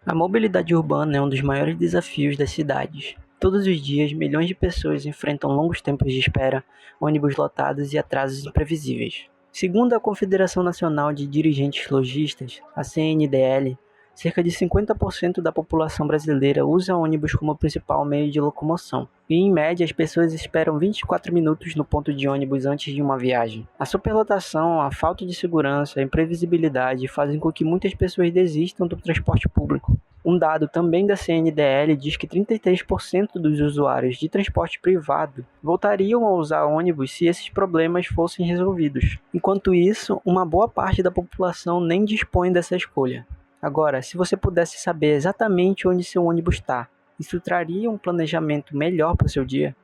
A mobilidade urbana é um dos maiores desafios das cidades. Todos os dias, milhões de pessoas enfrentam longos tempos de espera, ônibus lotados e atrasos imprevisíveis. Segundo a Confederação Nacional de Dirigentes Lojistas, a CNDL, cerca de 50% da população brasileira usa ônibus como principal meio de locomoção. E, em média, as pessoas esperam 24 minutos no ponto de ônibus antes de uma viagem. A superlotação, a falta de segurança e a imprevisibilidade fazem com que muitas pessoas desistam do transporte público. Um dado também da CNDL diz que 33% dos usuários de transporte privado voltariam a usar ônibus se esses problemas fossem resolvidos. Enquanto isso, uma boa parte da população nem dispõe dessa escolha. Agora, se você pudesse saber exatamente onde seu ônibus está, isso traria um planejamento melhor para o seu dia?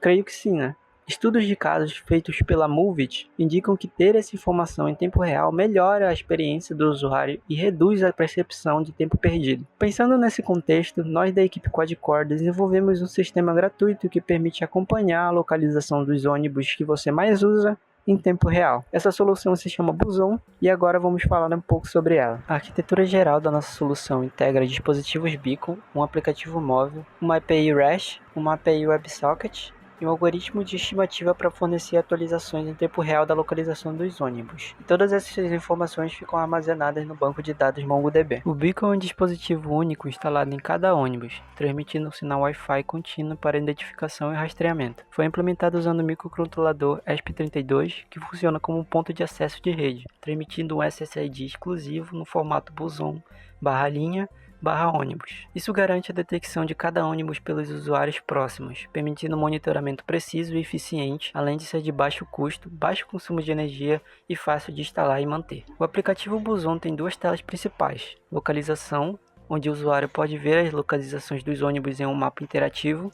Creio que sim, né? Estudos de casos feitos pela Movit indicam que ter essa informação em tempo real melhora a experiência do usuário e reduz a percepção de tempo perdido. Pensando nesse contexto, nós da equipe Quadcore desenvolvemos um sistema gratuito que permite acompanhar a localização dos ônibus que você mais usa em tempo real. Essa solução se chama Buzon e agora vamos falar um pouco sobre ela. A arquitetura geral da nossa solução integra dispositivos Beacon, um aplicativo móvel, uma API REST, uma API WebSocket e um algoritmo de estimativa para fornecer atualizações em tempo real da localização dos ônibus. E todas essas informações ficam armazenadas no banco de dados MongoDB. O Beacon é um dispositivo único instalado em cada ônibus, transmitindo um sinal Wi-Fi contínuo para identificação e rastreamento. Foi implementado usando o microcontrolador ESP32, que funciona como um ponto de acesso de rede, transmitindo um SSID exclusivo no formato Buzon/linha/ônibus. Isso garante a detecção de cada ônibus pelos usuários próximos, permitindo um monitoramento preciso e eficiente, além de ser de baixo custo, baixo consumo de energia e fácil de instalar e manter. O aplicativo Buzon tem duas telas principais: localização, onde o usuário pode ver as localizações dos ônibus em um mapa interativo,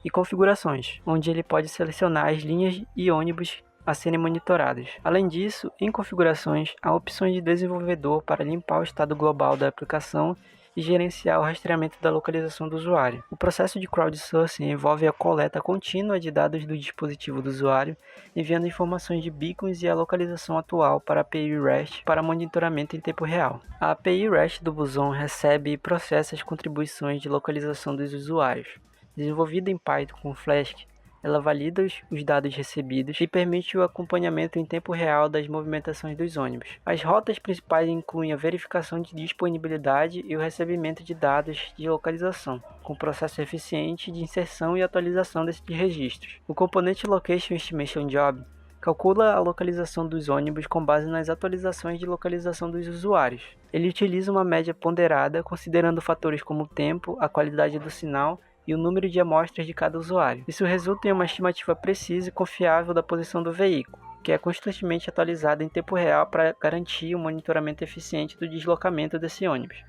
e configurações, onde ele pode selecionar as linhas e ônibus a serem monitorados. Além disso, em configurações, há opções de desenvolvedor para limpar o estado global da aplicação e gerenciar o rastreamento da localização do usuário. O processo de crowdsourcing envolve a coleta contínua de dados do dispositivo do usuário, enviando informações de beacons e a localização atual para a API REST para monitoramento em tempo real. A API REST do Buzon recebe e processa as contribuições de localização dos usuários. Desenvolvida em Python com Flask, ela valida os dados recebidos e permite o acompanhamento em tempo real das movimentações dos ônibus. As rotas principais incluem a verificação de disponibilidade e o recebimento de dados de localização, com processo eficiente de inserção e atualização desses registros. O componente Location Estimation Job calcula a localização dos ônibus com base nas atualizações de localização dos usuários. Ele utiliza uma média ponderada, considerando fatores como o tempo, a qualidade do sinal e o número de amostras de cada usuário. Isso resulta em uma estimativa precisa e confiável da posição do veículo, que é constantemente atualizada em tempo real para garantir o monitoramento eficiente do deslocamento desse ônibus.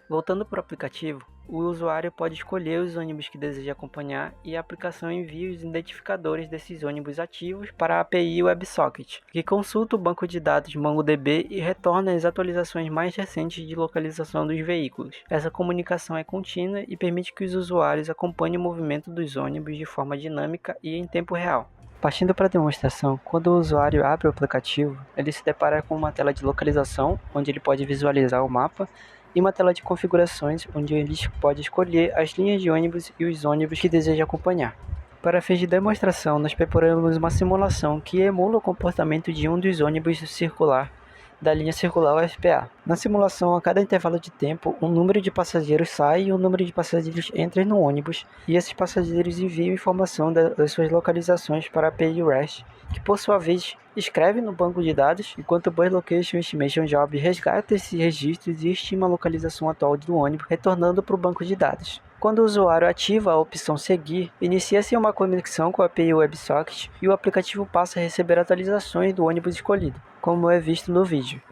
Voltando para o aplicativo, o usuário pode escolher os ônibus que deseja acompanhar e a aplicação envia os identificadores desses ônibus ativos para a API WebSocket, que consulta o banco de dados MongoDB e retorna as atualizações mais recentes de localização dos veículos. Essa comunicação é contínua e permite que os usuários acompanhem o movimento dos ônibus de forma dinâmica e em tempo real. Partindo para a demonstração, quando o usuário abre o aplicativo, ele se depara com uma tela de localização, onde ele pode visualizar o mapa, e uma tela de configurações, onde ele pode escolher as linhas de ônibus e os ônibus que deseja acompanhar. Para fins de demonstração, nós preparamos uma simulação que emula o comportamento de um dos ônibus circular da linha circular UFPA. Na simulação, a cada intervalo de tempo, um número de passageiros sai e um número de passageiros entra no ônibus, e esses passageiros enviam informação das suas localizações para a API REST, que por sua vez escreve no banco de dados, enquanto o Bus Location Estimation Job resgata esses registros e estima a localização atual do ônibus, retornando para o banco de dados. Quando o usuário ativa a opção Seguir, inicia-se uma conexão com a API WebSocket e o aplicativo passa a receber atualizações do ônibus escolhido, como é visto no vídeo.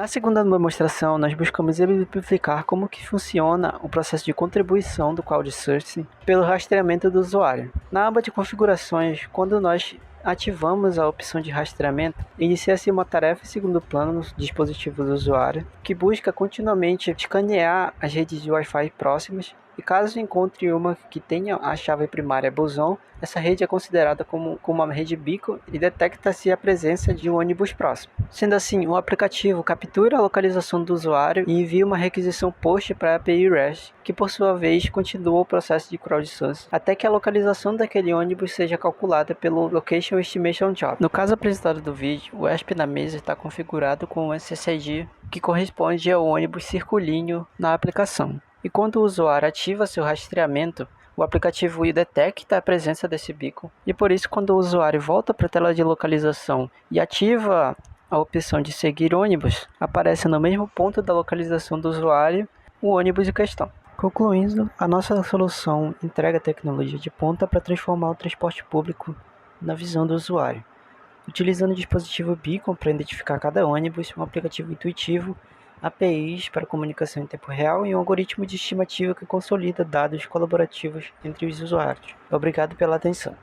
Na segunda demonstração, nós buscamos exemplificar como que funciona o processo de contribuição do crowdsourcing pelo rastreamento do usuário. Na aba de configurações, quando nós ativamos a opção de rastreamento, inicia-se uma tarefa em segundo plano no dispositivo do usuário, que busca continuamente escanear as redes de Wi-Fi próximas, e caso encontre uma que tenha a chave primária boson, essa rede é considerada como uma rede beacon e detecta-se a presença de um ônibus próximo. Sendo assim, o aplicativo captura a localização do usuário e envia uma requisição POST para a API REST, que por sua vez continua o processo de crowdsourcing, até que a localização daquele ônibus seja calculada pelo Location Estimation Job. No caso apresentado do vídeo, o ESP na mesa está configurado com o SSID, que corresponde ao ônibus circulinho na aplicação. E quando o usuário ativa seu rastreamento, o aplicativo detecta a presença desse beacon, e por isso quando o usuário volta para a tela de localização e ativa a opção de seguir ônibus, aparece no mesmo ponto da localização do usuário o ônibus em questão. Concluindo, a nossa solução entrega tecnologia de ponta para transformar o transporte público na visão do usuário, utilizando o dispositivo Beacon para identificar cada ônibus, um aplicativo intuitivo, APIs para comunicação em tempo real e um algoritmo de estimativa que consolida dados colaborativos entre os usuários. Obrigado pela atenção.